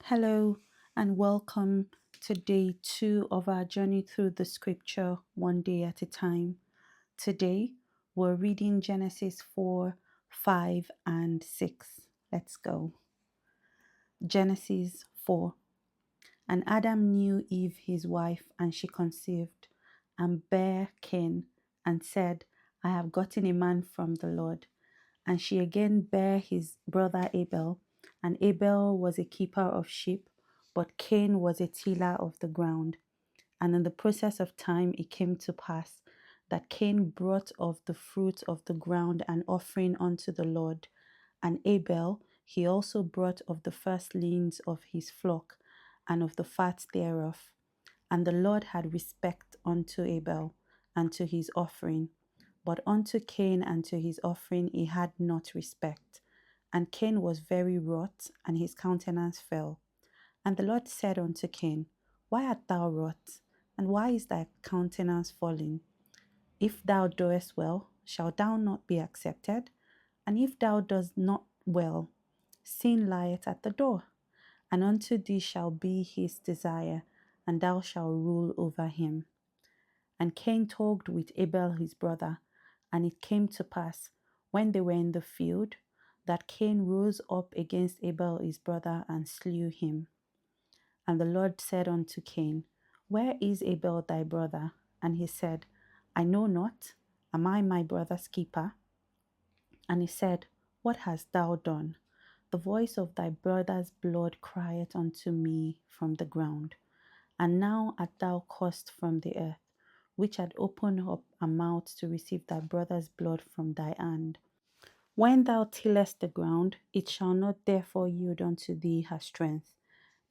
Hello and welcome to day 2 of our journey through the scripture one day at a time. Today we're reading Genesis 4, 5, and 6. Let's go. Genesis 4. And Adam knew Eve his wife, and she conceived, and bare Cain, and said, I have gotten a man from the Lord. And she again bare his brother Abel, and Abel was a keeper of sheep, but Cain was a tiller of the ground. And in the process of time it came to pass that Cain brought of the fruit of the ground an offering unto the Lord. And Abel he also brought of the firstlings of his flock, and of the fat thereof. And the Lord had respect unto Abel, and to his offering. But unto Cain and to his offering he had not respect. And Cain was very wroth, and his countenance fell. And the Lord said unto Cain, Why art thou wroth? And why is thy countenance fallen? If thou doest well, shalt thou not be accepted? And if thou dost not well, sin lieth at the door. And unto thee shall be his desire, and thou shalt rule over him. And Cain talked with Abel his brother. And it came to pass, when they were in the field, that Cain rose up against Abel his brother, and slew him. And the Lord said unto Cain, Where is Abel thy brother? And he said, I know not. Am I my brother's keeper? And he said, What hast thou done? The voice of thy brother's blood crieth unto me from the ground. And now art thou cursed from the earth, which had opened up a mouth to receive thy brother's blood from thy hand. When thou tillest the ground, it shall not therefore yield unto thee her strength.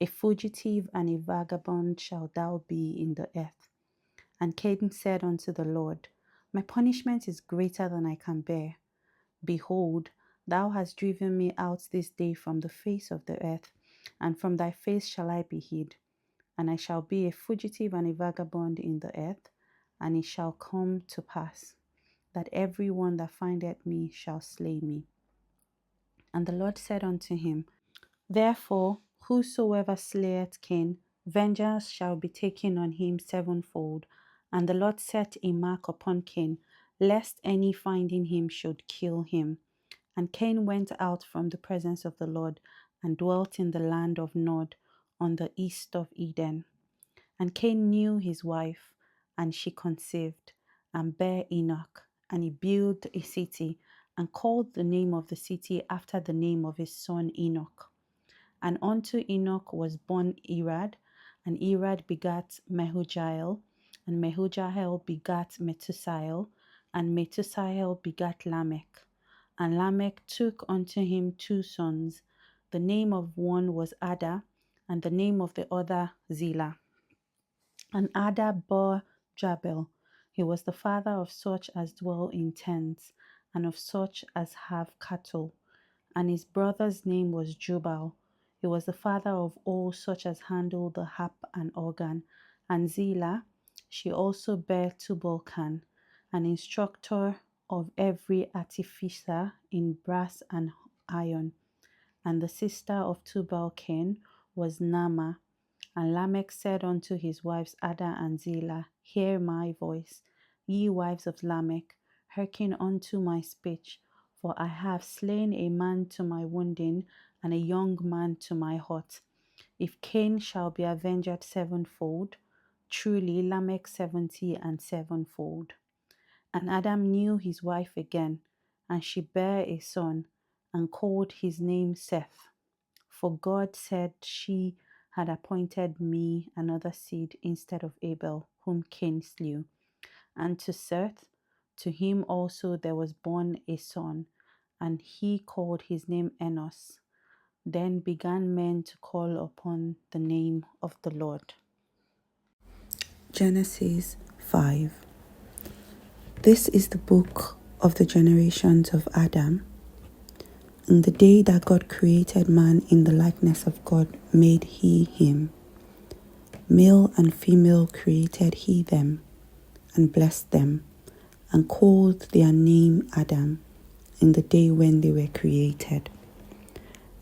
A fugitive and a vagabond shalt thou be in the earth. And Cain said unto the Lord, My punishment is greater than I can bear. Behold, thou hast driven me out this day from the face of the earth, and from thy face shall I be hid. And I shall be a fugitive and a vagabond in the earth, and it shall come to pass that every one that findeth me shall slay me. And the Lord said unto him, Therefore, whosoever slayeth Cain, vengeance shall be taken on him sevenfold. And the Lord set a mark upon Cain, lest any finding him should kill him. And Cain went out from the presence of the Lord, and dwelt in the land of Nod, on the east of Eden. And Cain knew his wife, and she conceived, and bare Enoch. And he built a city, and called the name of the city after the name of his son Enoch. And unto Enoch was born Irad, and Irad begat Mehujael, and Mehujael begat Methusael, and Methusael begat Lamech. And Lamech took unto him 2 sons. The name of one was Ada, and the name of the other Zillah. And Ada bore Jabal. He was the father of such as dwell in tents, and of such as have cattle. And his brother's name was Jubal. He was the father of all such as handle the harp and organ. And Zillah, she also bare Tubal-Cain, an instructor of every artificer in brass and iron. And the sister of Tubal-Cain was Naamah. And Lamech said unto his wives Ada and Zillah, Hear my voice, ye wives of Lamech, hearken unto my speech. For I have slain a man to my wounding, and a young man to my hurt. If Cain shall be avenged sevenfold, truly Lamech 70 and sevenfold. And Adam knew his wife again, and she bare a son, and called his name Seth. For God said, She had appointed me another seed instead of Abel, whom Cain slew. And to Seth, to him also there was born a son, and he called his name Enos. Then began men to call upon the name of the Lord. Genesis 5. This is the book of the generations of Adam. In the day that God created man in the likeness of God made he him. Male and female created he them, and blessed them, and called their name Adam in the day when they were created.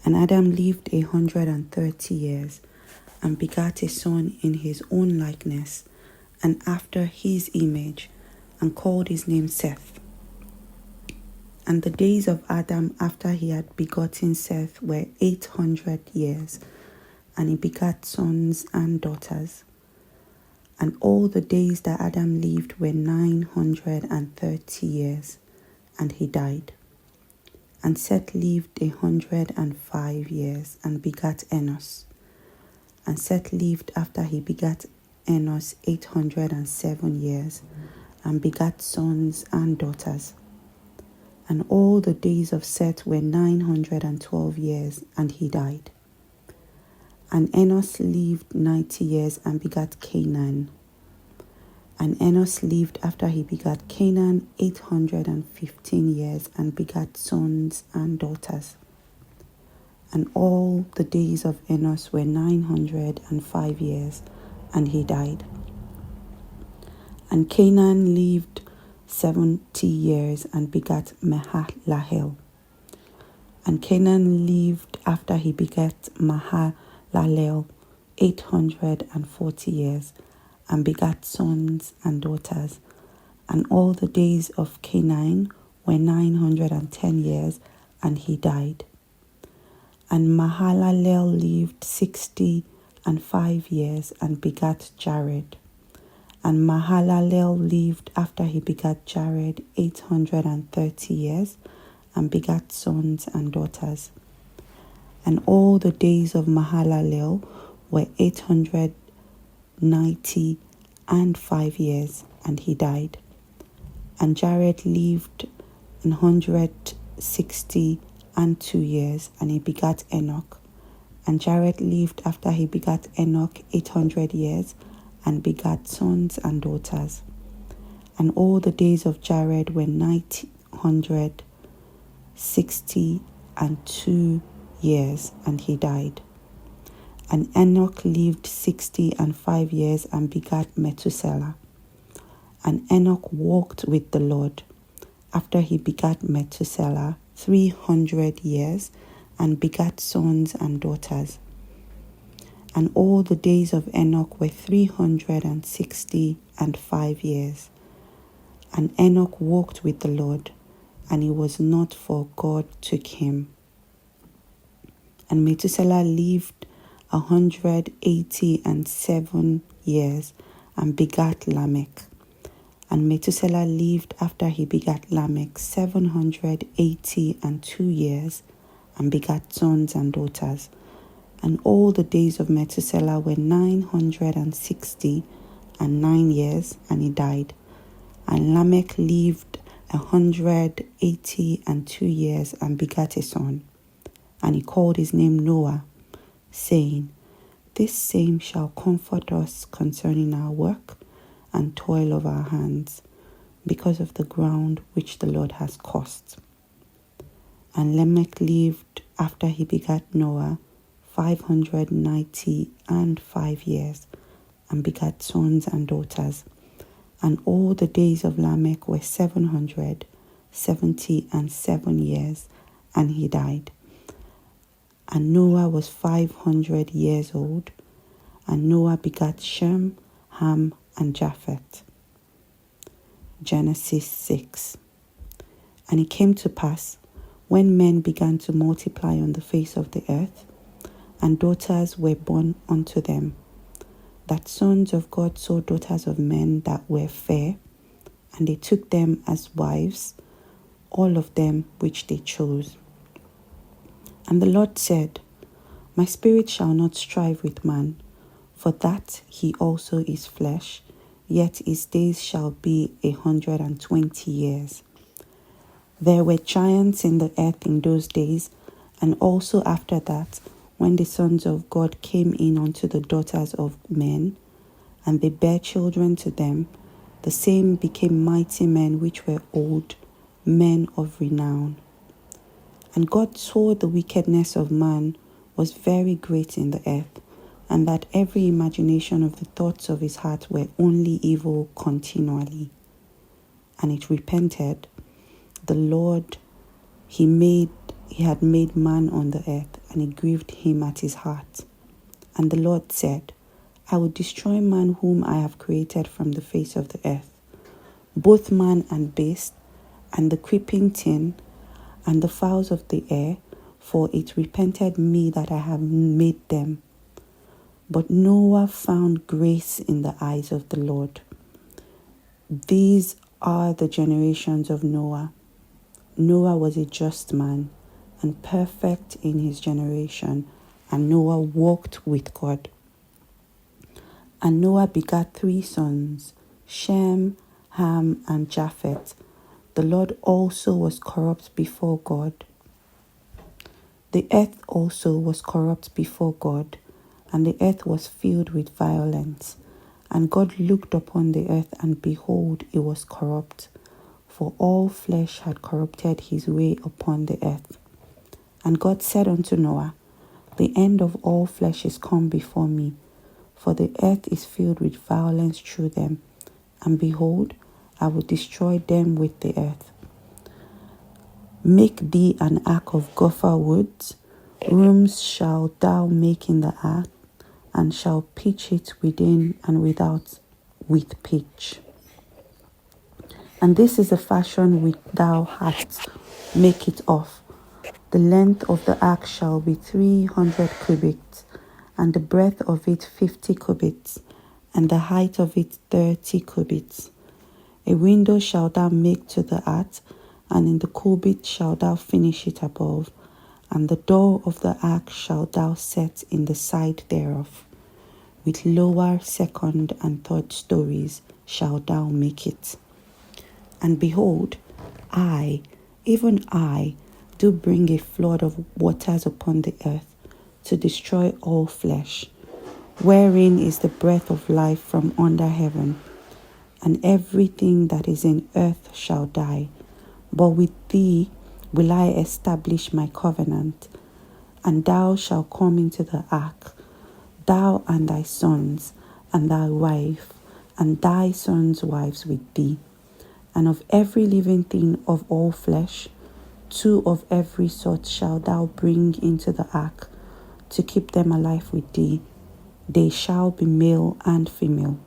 And Adam lived 130 years, and begat a son in his own likeness, and after his image, and called his name Seth. And the days of Adam after he had begotten Seth were 800 years, and he begat sons and daughters. And all the days that Adam lived were 930 years, and he died. And Seth lived 105 years, and begat Enos. And Seth lived after he begat Enos 807 years, and begat sons and daughters. And all the days of Seth were 912 years, and he died. And Enos lived 90 years, and begat Canaan. And Enos lived after he begat Canaan 815 years, and begat sons and daughters. And all the days of Enos were 905 years, and he died. And Canaan lived 70 years, and begat Mahalalel. And Canaan lived after he begat Mahalalel 840 years, and begat sons and daughters. And all the days of Canaan were 910 years, and he died. And Mahalalel lived 65 years, and begat Jared. And Mahalalel lived after he begat Jared 830 years, and begat sons and daughters. And all the days of Mahalalel were 895 years, and he died. And Jared lived 162 years, and he begat Enoch. And Jared lived after he begat Enoch 800 years, and begat sons and daughters. And all the days of Jared were 962 years, and he died. And Enoch lived 65 years, and begat Methuselah. And Enoch walked with the Lord after he begat Methuselah 300 years, and begat sons and daughters. And all the days of Enoch were 365 years. And Enoch walked with the Lord, and it was not, for God took him. And Methuselah lived 187 years, and begat Lamech. And Methuselah lived after he begat Lamech 782 years, and begat sons and daughters. And all the days of Methuselah were 969 years, and he died. And Lamech lived 182 years, and begat a son. And he called his name Noah, saying, This same shall comfort us concerning our work and toil of our hands, because of the ground which the Lord has caused. And Lamech lived after he begat Noah 595 years, and begat sons and daughters. And all the days of Lamech were 777 years, and he died. And Noah was 500 years old, and Noah begat Shem, Ham, and Japheth. Genesis 6. And it came to pass, when men began to multiply on the face of the earth, and daughters were born unto them, that sons of God saw daughters of men that were fair, and they took them as wives, all of them which they chose. And the Lord said, My spirit shall not strive with man, for that he also is flesh, yet his days shall be 120 years. There were giants in the earth in those days, and also after that, when the sons of God came in unto the daughters of men, and they bare children to them, the same became mighty men which were old, men of renown. And God saw the wickedness of man was very great in the earth, and that every imagination of the thoughts of his heart were only evil continually. And it repented the Lord he had made man on the earth, and it grieved him at his heart. And the Lord said, I will destroy man whom I have created from the face of the earth, both man and beast, and the creeping thing, and the fowls of the air, for it repented me that I have made them. But Noah found grace in the eyes of the Lord. These are the generations of Noah. Noah was a just man and perfect in his generation, and Noah walked with God. And Noah begat 3 sons, Shem, Ham, and Japheth. The Lord also was corrupt before God. The earth also was corrupt before God, and the earth was filled with violence. And God looked upon the earth, and behold, it was corrupt, for all flesh had corrupted his way upon the earth. And God said unto Noah, the end of all flesh is come before me, for the earth is filled with violence through them. And behold, I will destroy them with the earth. Make thee an ark of gopher woods. Rooms shalt thou make in the ark, and shall pitch it within and without with pitch. And this is the fashion which thou hast make it of. The length of the ark shall be 300 cubits, and the breadth of it 50 cubits, and the height of it 30 cubits. A window shalt thou make to the ark, and in the cubit shalt thou finish it above, and the door of the ark shalt thou set in the side thereof. With lower, second, and third stories shalt thou make it. And behold, I, even I, do bring a flood of waters upon the earth, to destroy all flesh, wherein is the breath of life from under heaven. And everything that is in earth shall die. But with thee will I establish my covenant, and thou shalt come into the ark, thou and thy sons, and thy wife, and thy sons' wives with thee. And of every living thing of all flesh, 2 of every sort shalt thou bring into the ark, to keep them alive with thee. They shall be male and female.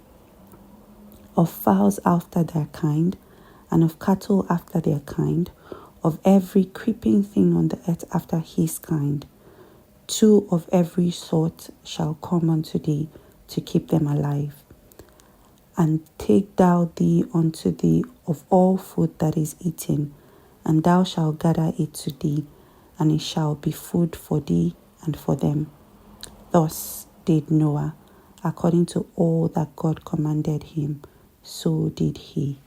Of fowls after their kind, and of cattle after their kind, of every creeping thing on the earth after his kind. 2 of every sort shall come unto thee, to keep them alive. And take thou thee unto thee of all food that is eaten, and thou shalt gather it to thee, and it shall be food for thee and for them. Thus did Noah, according to all that God commanded him, so did he.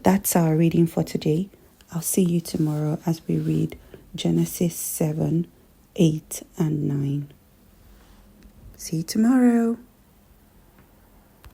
That's our reading for today. I'll see you tomorrow as we read Genesis 7, 8, and 9. See you tomorrow.